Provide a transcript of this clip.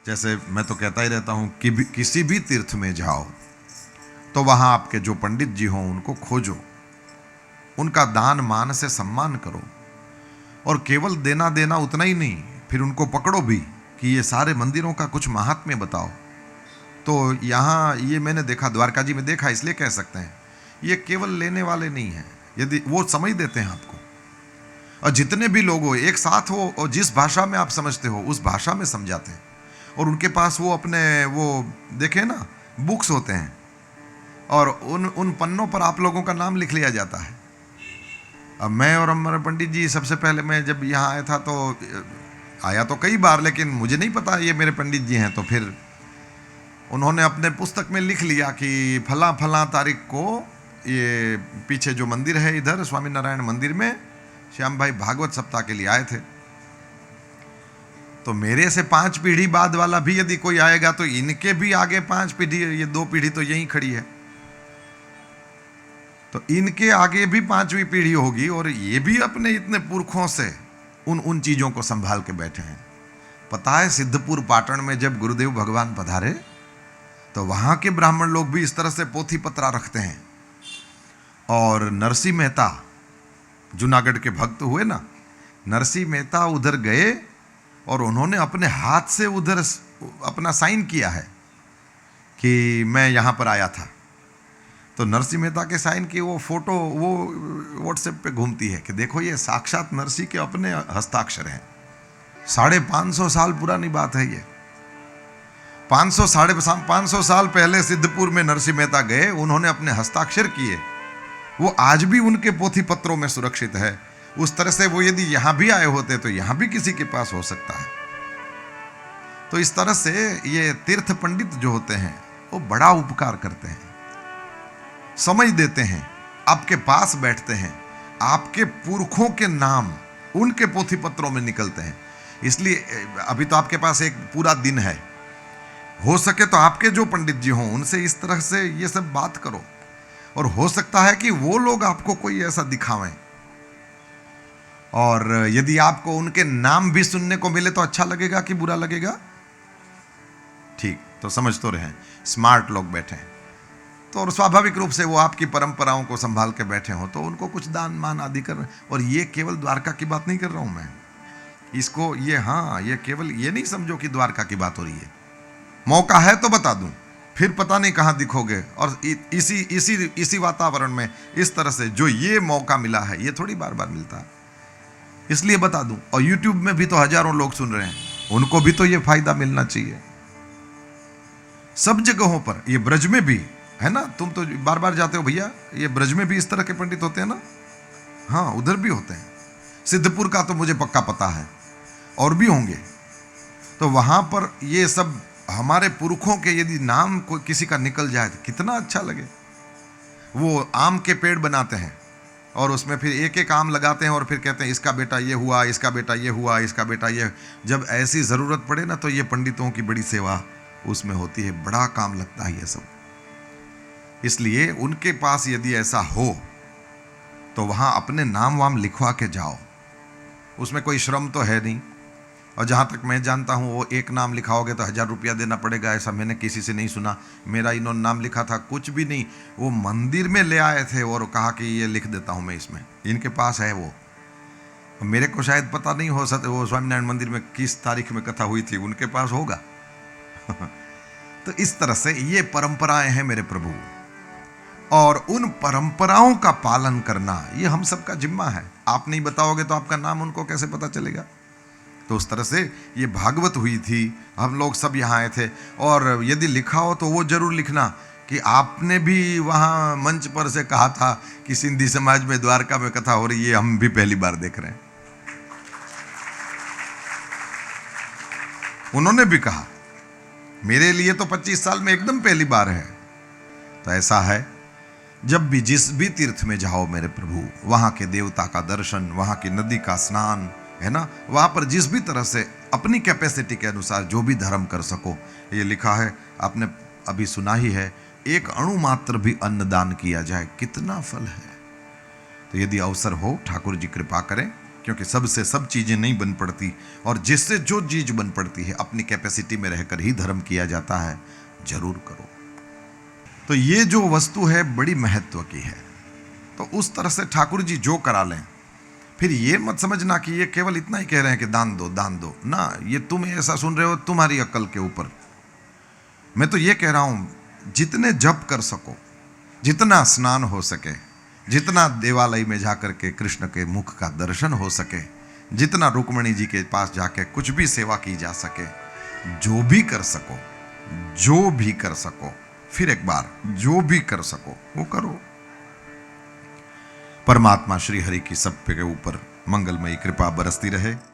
जैसे मैं तो कहता ही रहता हूं कि किसी भी तीर्थ में जाओ तो वहां आपके जो पंडित जी हों उनको खोजो, उनका दान मान से सम्मान करो, और केवल देना देना उतना ही नहीं, फिर उनको पकड़ो भी कि ये सारे मंदिरों का कुछ महात्म्य बताओ। तो यहाँ ये मैंने देखा, द्वारका जी में देखा, इसलिए कह सकते हैं ये केवल लेने वाले नहीं हैं, यदि वो समझ देते हैं आपको, और जितने भी लोग हो एक साथ हो और जिस भाषा में आप समझते हो उस भाषा में समझाते हैं। और उनके पास वो अपने वो देखे ना बुक्स होते हैं, और उन पन्नों पर आप लोगों का नाम लिख लिया जाता है। अब मैं और हमारे पंडित जी, सबसे पहले मैं जब यहाँ आया था तो आया तो कई बार, लेकिन मुझे नहीं पता ये मेरे पंडित जी हैं। तो फिर उन्होंने अपने पुस्तक में लिख लिया कि फला फला तारीख को ये पीछे जो मंदिर है इधर स्वामी नारायण मंदिर में श्याम भाई भागवत सप्ताह के लिए आए थे। तो मेरे से 5 पीढ़ी बाद वाला भी यदि कोई आएगा तो इनके भी आगे 5 पीढ़ी, ये 2 पीढ़ी तो यहीं खड़ी है, तो इनके आगे भी 5वीं पीढ़ी होगी, और ये भी अपने इतने पुरखों से उन चीजों को संभाल के बैठे हैं। पता है सिद्धपुर पाटन में जब गुरुदेव भगवान पधारे तो वहां के ब्राह्मण लोग भी इस तरह से पोथी पत्रा रखते हैं। और नरसिंह मेहता जूनागढ़ के भक्त हुए ना, नरसिंह मेहता उधर गए और उन्होंने अपने हाथ से उधर अपना साइन किया है कि मैं यहां पर आया था। तो नरसिंह मेहता के साइन की वो फोटो वो व्हाट्सएप पे घूमती है कि देखो ये साक्षात नरसिंह के अपने हस्ताक्षर हैं। 550 साल पुरानी बात है ये। 500 साल पहले सिद्धपुर में नरसिंह मेहता गए, उन्होंने अपने हस्ताक्षर किए, वो आज भी उनके पोथी पत्रों में सुरक्षित है। उस तरह से वो यदि यहां भी आए होते तो यहां भी किसी के पास हो सकता है। तो इस तरह से ये तीर्थ पंडित जो होते हैं वो बड़ा उपकार करते हैं, समझ देते हैं, आपके पास बैठते हैं, आपके पुरखों के नाम उनके पोथी पत्रों में निकलते हैं। इसलिए अभी तो आपके पास एक पूरा दिन है, हो सके तो आपके जो पंडित जी हों उनसे इस तरह से ये सब बात करो, और हो सकता है कि वो लोग आपको कोई ऐसा दिखावें, और यदि आपको उनके नाम भी सुनने को मिले तो अच्छा लगेगा कि बुरा लगेगा? ठीक, तो समझ तो रहे, स्मार्ट लोग बैठे हैं तो, और स्वाभाविक रूप से वो आपकी परंपराओं को संभाल के बैठे हों तो उनको कुछ दान मान आदि कर। और ये केवल द्वारका की बात नहीं कर रहा हूं मैं, इसको ये केवल ये नहीं समझो कि द्वारका की बात हो रही है। मौका है तो बता दूं, फिर पता नहीं कहां दिखोगे। और इसी वातावरण में इस तरह से जो ये मौका मिला है ये थोड़ी बार बार मिलता है, इसलिए बता दूं। और YouTube में भी तो हजारों लोग सुन रहे हैं, उनको भी तो ये फायदा मिलना चाहिए। सब जगहों पर, ये ब्रज में भी है ना, तुम तो बार बार जाते हो भैया, ये ब्रज में भी इस तरह के पंडित होते हैं ना। हाँ, उधर भी होते हैं। सिद्धपुर का तो मुझे पक्का पता है, और भी होंगे। तो वहां पर ये सब हमारे पुरखों के यदि नाम कोई किसी का निकल जाए तो कितना अच्छा लगे। वो आम के पेड़ बनाते हैं और उसमें फिर एक एक आम लगाते हैं और फिर कहते हैं इसका बेटा ये हुआ, इसका बेटा ये हुआ, इसका बेटा ये। जब ऐसी ज़रूरत पड़े ना तो ये पंडितों की बड़ी सेवा उसमें होती है, बड़ा काम लगता है ये सब। इसलिए उनके पास यदि ऐसा हो तो वहाँ अपने नाम वाम लिखवा के जाओ, उसमें कोई श्रम तो है नहीं। और जहाँ तक मैं जानता हूँ वो एक नाम लिखाओगे तो 1000 रुपया देना पड़ेगा, ऐसा मैंने किसी से नहीं सुना। मेरा इन्होंने नाम लिखा था, कुछ भी नहीं, वो मंदिर में ले आए थे और कहा कि ये लिख देता हूँ मैं इसमें, इनके पास है वो। मेरे को शायद पता नहीं हो सकता वो स्वामीनारायण मंदिर में किस तारीख में कथा हुई थी, उनके पास होगा। तो इस तरह से ये परंपराएं हैं मेरे प्रभु, और उन परंपराओं का पालन करना ये हम सबका जिम्मा है। आप नहीं बताओगे तो आपका नाम उनको कैसे पता चलेगा? तो उस तरह से ये भागवत हुई थी, हम लोग सब यहाँ आए थे। और यदि लिखा हो तो वो जरूर लिखना कि आपने भी वहाँ मंच पर से कहा था कि सिंधी समाज में द्वारका में कथा हो रही है, हम भी पहली बार देख रहे हैं। उन्होंने भी कहा मेरे लिए तो 25 साल में एकदम पहली बार है। तो ऐसा है, जब भी जिस भी तीर्थ में जाओ मेरे प्रभु, वहाँ के देवता का दर्शन, वहाँ की नदी का स्नान, है ना, वहाँ पर जिस भी तरह से अपनी कैपेसिटी के अनुसार जो भी धर्म कर सको। ये लिखा है, आपने अभी सुना ही है, 1 अणु मात्र भी अन्नदान किया जाए कितना फल है। तो यदि अवसर हो, ठाकुर जी कृपा करें क्योंकि सबसे सब चीजें नहीं बन पड़ती, और जिससे जो चीज बन पड़ती है अपनी कैपेसिटी में रहकर ही धर्म किया जाता है। जरूर करो। तो ये जो वस्तु है बड़ी महत्व की है। तो उस तरह से ठाकुर जी जो करा लें, फिर ये मत समझना कि ये केवल इतना ही कह रहे हैं कि दान दो दान दो ना। ये तुम ऐसा सुन रहे हो तुम्हारी अक्ल के ऊपर। मैं तो ये कह रहा हूं, जितने जप कर सको, जितना स्नान हो सके, जितना देवालय में जाकर के कृष्ण के मुख का दर्शन हो सके, जितना रुक्मणी जी के पास जाके कुछ भी सेवा की जा सके, जो भी कर सको, जो भी कर सको, फिर एक बार जो भी कर सको वो करो। परमात्मा श्री हरि की सब के ऊपर मंगलमयी कृपा बरसती रहे।